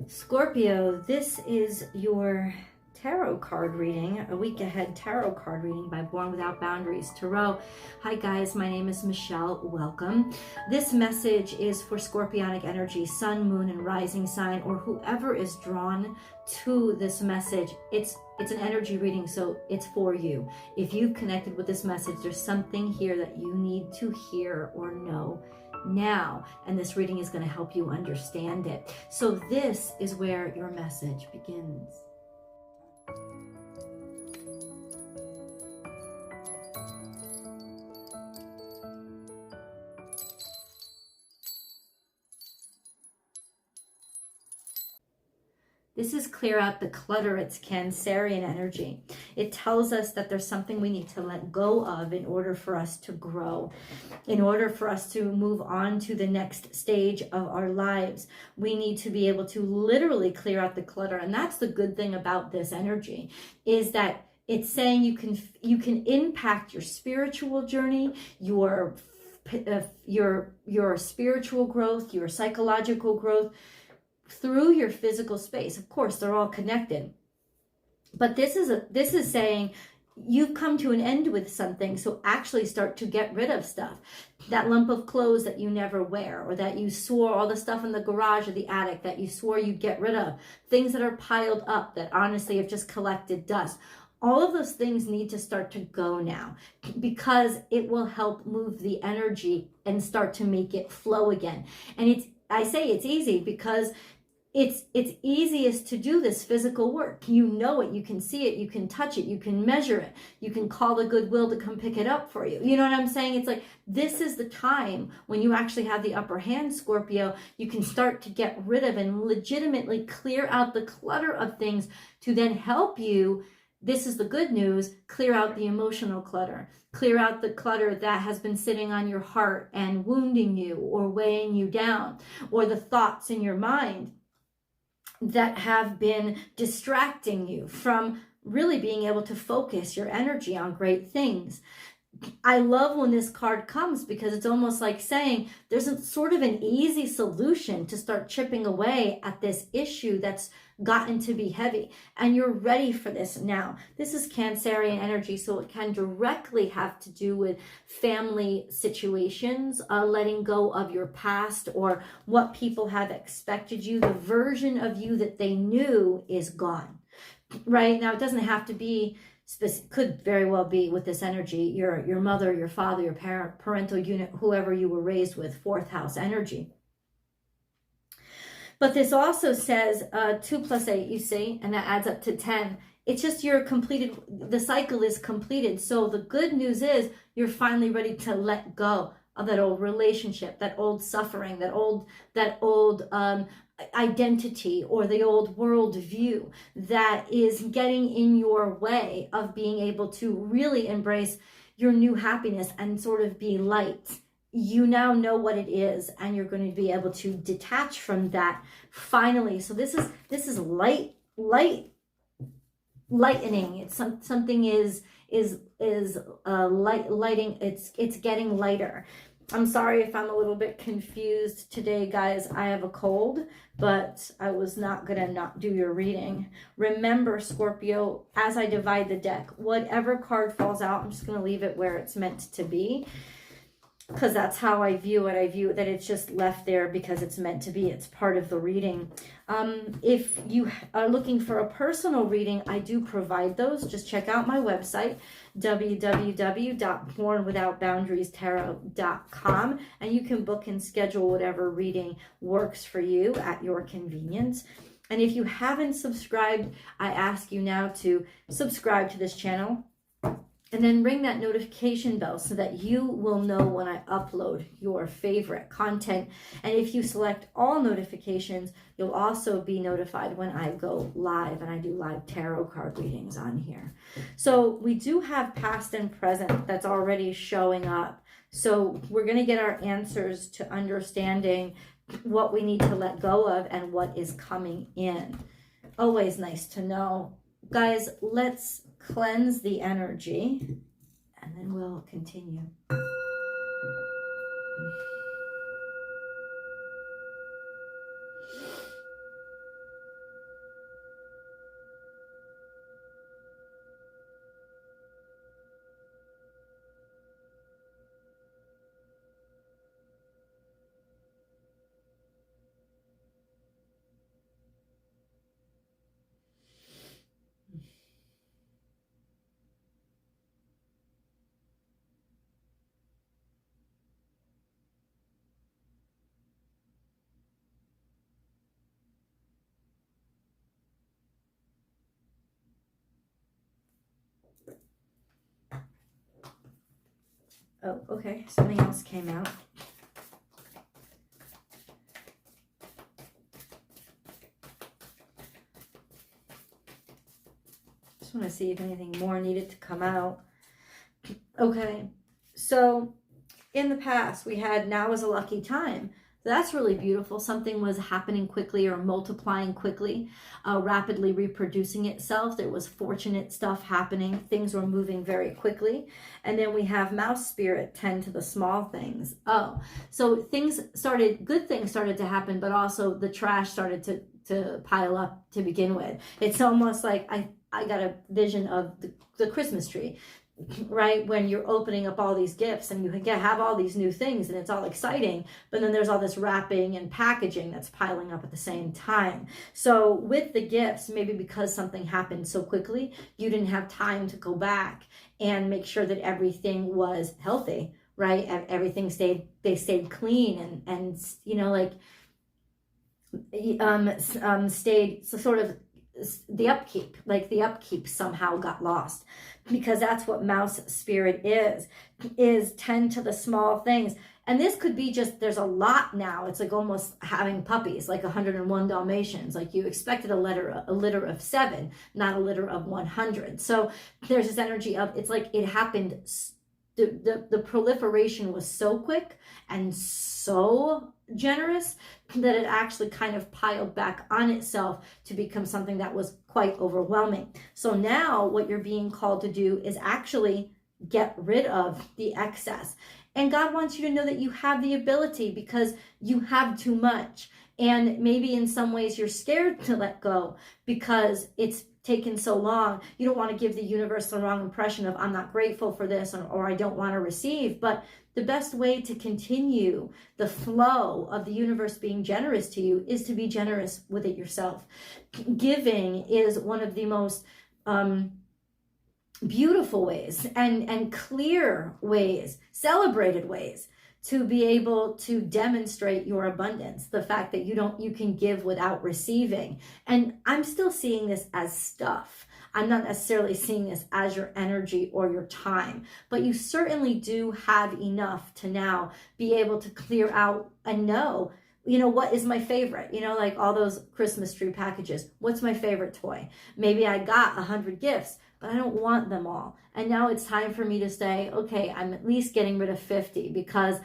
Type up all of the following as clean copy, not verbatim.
Scorpio, this is your tarot card reading, a week ahead tarot card reading by Born Without Boundaries Tarot. Hi guys, my name is Michelle. Welcome. This message is for Scorpionic energy, sun, moon, and rising sign, or whoever is drawn to this message. It's an energy reading, so it's for you. If you've connected with this message, there's something here that you need to hear or know now, and this reading is going to help you understand it. So this is where your message begins. This is clear out the clutter. It's Cancerian energy. It tells us that there's something we need to let go of in order for us to grow, in order for us to move on to the next stage of our lives. We need to be able to literally clear out the clutter. And that's the good thing about this energy, is that it's saying you can impact your spiritual journey, your spiritual growth, your psychological growth, through your physical space. Of course, they're all connected. But this is saying you've come to an end with something, so actually start to get rid of stuff. That lump of clothes that you never wear, or that you swore, all the stuff in the garage or the attic that you swore you'd get rid of, things that are piled up that honestly have just collected dust. All of those things need to start to go now, because it will help move the energy and start to make it flow again. And I say it's easy because it's easiest to do this physical work. You know it, you can see it, you can touch it, you can measure it, you can call the Goodwill to come pick it up for you. You know what I'm saying? It's like, this is the time when you actually have the upper hand, Scorpio. You can start to get rid of and legitimately clear out the clutter of things to then help you. This is the good news. Clear out the emotional clutter. Clear out the clutter that has been sitting on your heart and wounding you or weighing you down, or the thoughts in your mind that have been distracting you from really being able to focus your energy on great things. I love when this card comes, because it's almost like saying there's a sort of an easy solution to start chipping away at this issue that's gotten to be heavy, and you're ready for this now. This is Cancerian energy, so it can directly have to do with family situations, letting go of your past or what people have expected you. The version of you that they knew is gone. Right now, it doesn't have to be could very well be with this energy your mother, your father, your parental unit, whoever you were raised with, fourth house energy. But this also says 2 + 8, you see, and that adds up to 10. It's just you're completed, the cycle is completed. So the good news is you're finally ready to let go of that old relationship, that old suffering, that old identity, or the old world view that is getting in your way of being able to really embrace your new happiness and sort of be light. You now know what it is, and you're going to be able to detach from that finally. So this is lightening. It's something is lighting. It's getting lighter. I'm sorry if I'm a little bit confused today, guys. I have a cold, but I was not going to not do your reading. Remember, Scorpio, as I divide the deck, whatever card falls out, I'm just going to leave it where it's meant to be, because that's how I view it. I view that it's just left there because it's meant to be. It's part of the reading. If you are looking for a personal reading, I do provide those. Just check out my website, www.bornwithoutboundariestarot.com, and you can book and schedule whatever reading works for you at your convenience. And if you haven't subscribed, I ask you now to subscribe to this channel. And then ring that notification bell so that you will know when I upload your favorite content. And if you select all notifications, you'll also be notified when I go live, and I do live tarot card readings on here. So we do have past and present that's already showing up. So we're going to get our answers to understanding what we need to let go of and what is coming in. Always nice to know. Guys, let's cleanse the energy, and then we'll continue. Oh, okay. Something else came out. Just want to see if anything more needed to come out. Okay. So in the past, we had now is a lucky time. That's really beautiful. Something was happening quickly or multiplying quickly, rapidly reproducing itself. There was fortunate stuff happening. Things were moving very quickly. And then we have mouse spirit, tend to the small things. Oh, so good things started to happen, but also the trash started to pile up to begin with. It's almost like I got a vision of the Christmas tree. Right, when you're opening up all these gifts and you have all these new things and it's all exciting, but then there's all this wrapping and packaging that's piling up at the same time. So with the gifts, maybe because something happened so quickly, you didn't have time to go back and make sure that everything was healthy, right? Everything stayed clean and you know, like stayed sort of the upkeep somehow got lost, because that's what mouse spirit is tend to the small things. And this could be just, there's a lot now. It's like almost having puppies, like 101 Dalmatians. Like you expected a litter of 7, not a litter of 100. So there's this energy of, it's like it happened. The proliferation was so quick and so generous that it actually kind of piled back on itself to become something that was quite overwhelming. So now what you're being called to do is actually get rid of the excess. And God wants you to know that you have the ability, because you have too much. And maybe in some ways you're scared to let go because it's taken so long. You don't want to give the universe the wrong impression of, I'm not grateful for this, or I don't want to receive. But the best way to continue the flow of the universe being generous to you is to be generous with it yourself. Giving is one of the most beautiful ways and clear ways, celebrated ways, to be able to demonstrate your abundance, the fact that you can give without receiving. And I'm still seeing this as stuff. I'm not necessarily seeing this as your energy or your time, but you certainly do have enough to now be able to clear out and know, what is my favorite? Like all those Christmas tree packages. What's my favorite toy? Maybe I got 100 gifts, but I don't want them all. And now it's time for me to say, okay, I'm at least getting rid of 50, because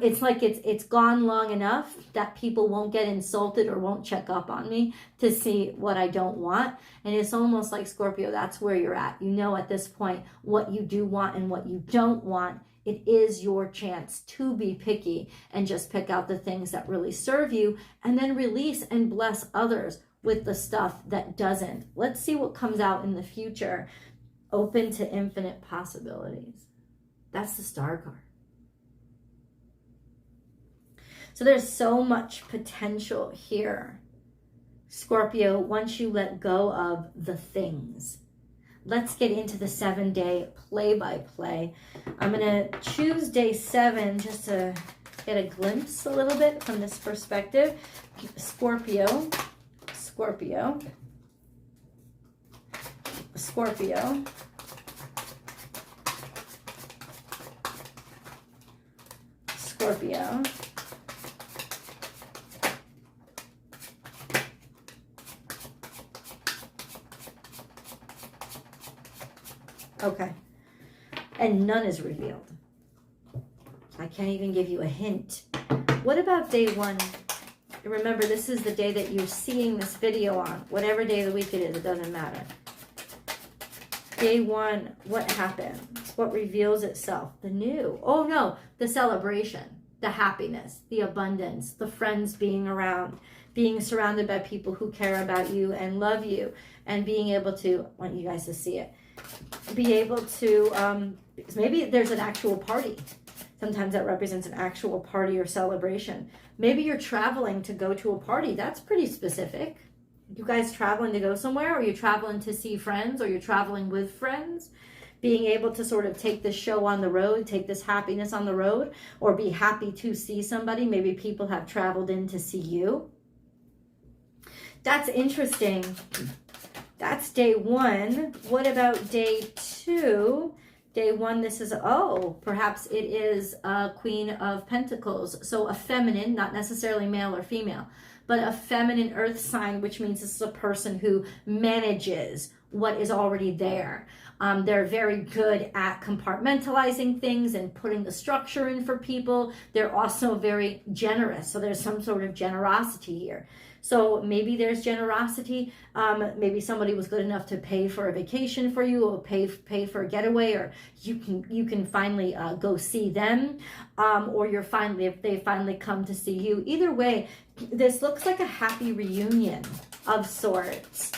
it's like it's gone long enough that people won't get insulted or won't check up on me to see what I don't want. And it's almost like, Scorpio, that's where you're at. At this point what you do want and what you don't want. It is your chance to be picky and just pick out the things that really serve you, and then release and bless others with the stuff that doesn't. Let's see what comes out in the future. Open to infinite possibilities. That's the Star card. So there's so much potential here, Scorpio, once you let go of the things. Let's get into the 7-day play-by-play. I'm going to choose day 7 just to get a glimpse a little bit from this perspective. Scorpio, Scorpio, Scorpio, Scorpio, okay, and none is revealed. I can't even give you a hint. What about day 1? Remember, this is the day that you're seeing this video on. Whatever day of the week it is, it doesn't matter. Day 1, what happens? What reveals itself? The new. Oh no, the celebration, the happiness, the abundance, the friends being around, being surrounded by people who care about you and love you, and being able to, I want you guys to see it, be able to, maybe there's an actual party. Sometimes that represents an actual party or celebration. Maybe you're traveling to go to a party. That's pretty specific. You guys traveling to go somewhere, or you're traveling to see friends, or you're traveling with friends. Being able to sort of take this show on the road, take this happiness on the road, or be happy to see somebody. Maybe people have traveled in to see you. That's interesting. That's day 1. What about day 2? Day 1, this is, oh, perhaps it is a Queen of Pentacles. So a feminine, not necessarily male or female, but a feminine earth sign, which means this is a person who manages what is already there. They're very good at compartmentalizing things and putting the structure in for people. They're also very generous. So there's some sort of generosity here. So maybe there's generosity. Maybe somebody was good enough to pay for a vacation for you, or pay for a getaway, or you can finally go see them, or if they finally come to see you. Either way, this looks like a happy reunion of sorts.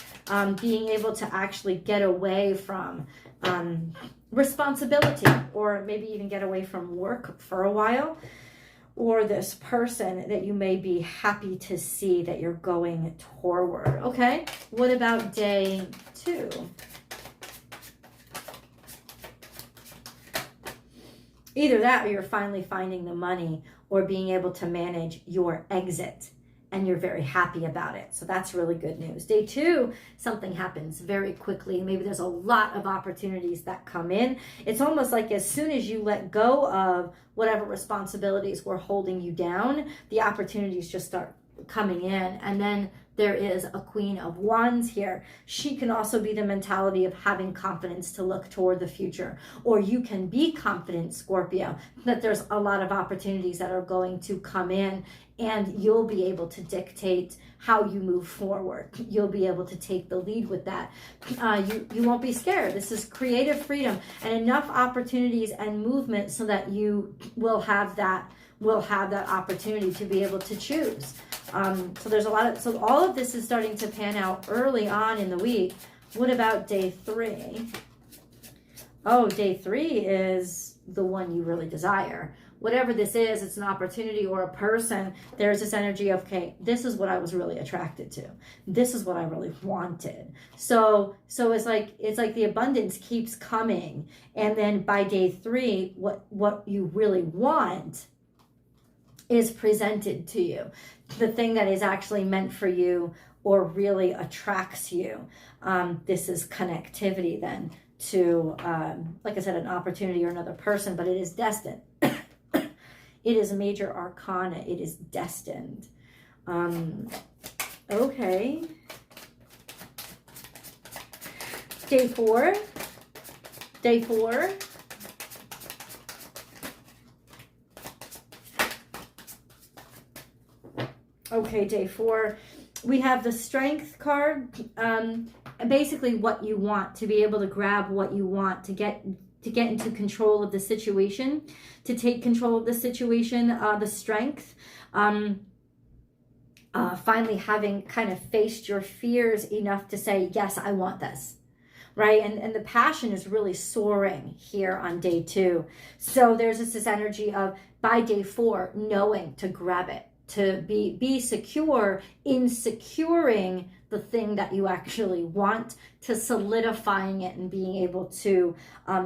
Being able to actually get away from responsibility, or maybe even get away from work for a while, or this person that you may be happy to see that you're going toward. Okay, what about day 2? Either that, or you're finally finding the money, or being able to manage your exit, and you're very happy about it. So that's really good news. Day 2, something happens very quickly. Maybe there's a lot of opportunities that come in. It's almost like as soon as you let go of whatever responsibilities were holding you down, the opportunities just start coming in. And then there is a Queen of Wands here. She can also be the mentality of having confidence to look toward the future. Or you can be confident, Scorpio, that there's a lot of opportunities that are going to come in, and you'll be able to dictate how you move forward. You'll be able to take the lead with that. You won't be scared. This is creative freedom and enough opportunities and movement so that you will have that opportunity to be able to choose. So all of this is starting to pan out early on in the week. What about day 3? Oh, day 3 is the one you really desire. Whatever this is, it's an opportunity or a person. There's this energy of, okay, this is what I was really attracted to. This is what I really wanted. So it's like the abundance keeps coming. And then by day 3, what you really want is presented to you. The thing that is actually meant for you or really attracts you. This is connectivity then to, like I said, an opportunity or another person, but it is destined. It is a major arcana. It is destined. Okay. Day 4. Day 4. Okay, day 4. We have the Strength card. Basically what you want, to be able to grab what you want, to get into control of the situation, to take control of the situation, the Strength, finally having kind of faced your fears enough to say, yes, I want this, right? And the passion is really soaring here on day 2. So there's this energy of, by day 4, knowing to grab it, to be secure in securing the thing that you actually want, to solidifying it and being able to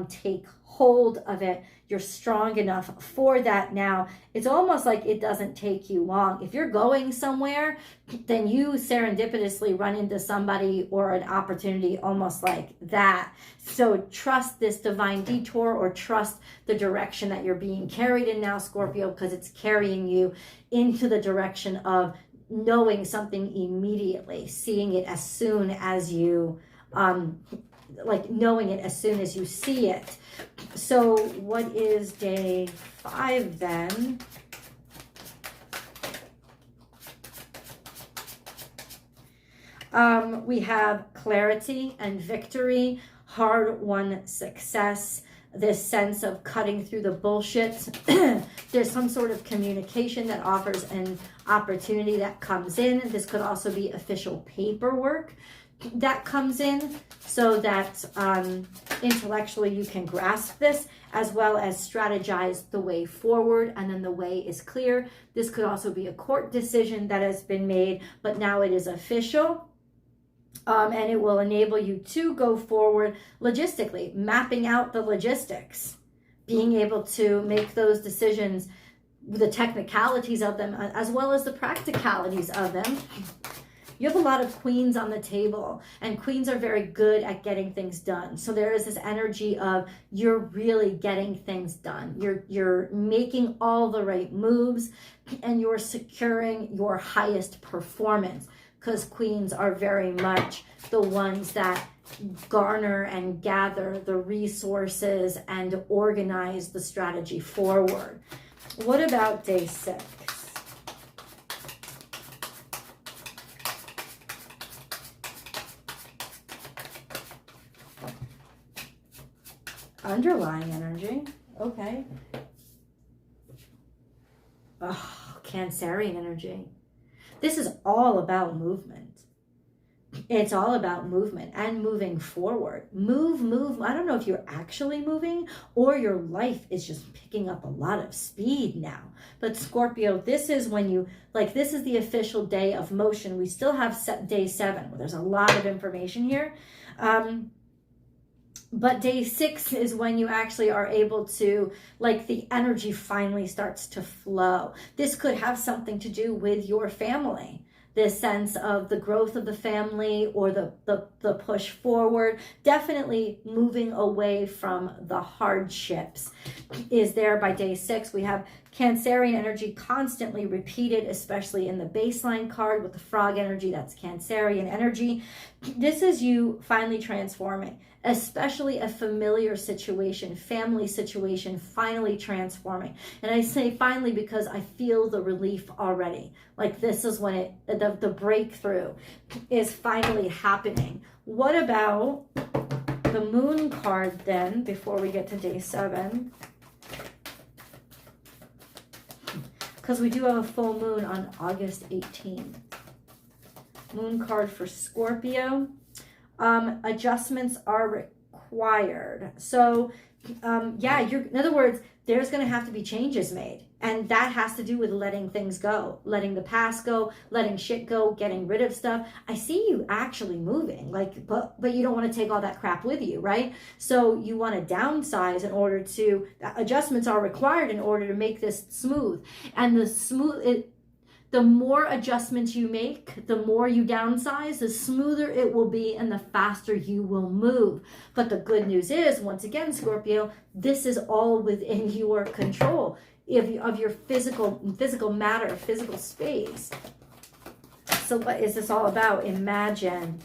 take hold of it. You're strong enough for that now. It's almost like it doesn't take you long. If you're going somewhere, then you serendipitously run into somebody or an opportunity almost like that. So trust this divine detour, or trust the direction that you're being carried in now, Scorpio, because it's carrying you into the direction of knowing something immediately, seeing it as soon as you knowing it as soon as you see it. So what is day 5 then? We have clarity and victory, hard-won success, this sense of cutting through the bullshit. There's some sort of communication that offers an opportunity that comes in. This could also be official paperwork that comes in, so that intellectually you can grasp this, as well as strategize the way forward, and then the way is clear. This could also be a court decision that has been made, but now it is official. And it will enable you to go forward logistically, mapping out the logistics, being able to make those decisions, the technicalities of them, as well as the practicalities of them. You have a lot of queens on the table, and queens are very good at getting things done. So there is this energy of you're really getting things done. You're making all the right moves, and you're securing your highest performance, because queens are very much the ones that garner and gather the resources and organize the strategy forward. What about day 6? Underlying energy. Okay. Oh, Cancerian energy. This is all about movement. It's all about movement and moving forward. Move. I don't know if you're actually moving or your life is just picking up a lot of speed now. But Scorpio, this is when you, like, this is the official day of motion. We still have day 7, where there's a lot of information here. But day 6 is when you actually are able to, like, the energy finally starts to flow. This could have something to do with your family. This sense of the growth of the family, or the push forward. Definitely moving away from the hardships is there by day 6. We have Cancerian energy constantly repeated, especially in the baseline card with the frog energy. That's Cancerian energy. This is you finally transforming, especially a familiar situation, family situation, finally transforming. And I say finally because I feel the relief already. Like, this is when the breakthrough is finally happening. What about the moon card then, before we get to day 7? Because we do have a full moon on August 18th. Moon card for Scorpio. Adjustments are required. So, yeah, in other words, there's going to have to be changes made. And that has to do with letting things go, letting the past go, letting shit go, getting rid of stuff. I see you actually moving, like, but you don't want to take all that crap with you, right? So you want to downsize in order to, adjustments are required in order to make this smooth. And the more adjustments you make, the more you downsize, the smoother it will be and the faster you will move. But the good news is, once again, Scorpio, this is all within your control of your physical matter, physical space. So what is this all about? Imagine.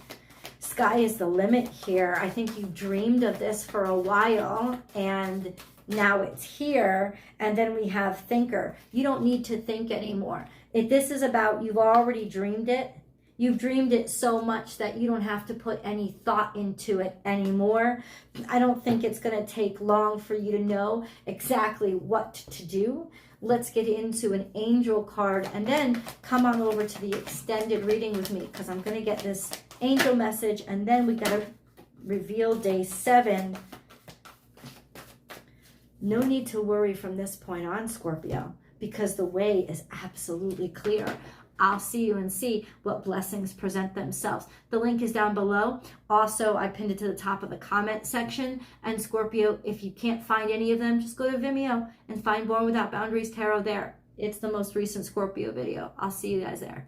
Sky is the limit here. I think you dreamed of this for a while, and now it's here. And then we have thinker. You don't need to think anymore. This is about, you've already dreamed it. You've dreamed it so much that you don't have to put any thought into it anymore. I don't think it's going to take long for you to know exactly what to do. Let's get into an angel card and then come on over to the extended reading with me, because I'm going to get this angel message, and then we got to reveal day 7. No need to worry from this point on, Scorpio, because the way is absolutely clear. I'll see you and see what blessings present themselves. The link is down below. Also, I pinned it to the top of the comment section. And Scorpio, if you can't find any of them, just go to Vimeo and find Born Without Boundaries Tarot there. It's the most recent Scorpio video. I'll see you guys there.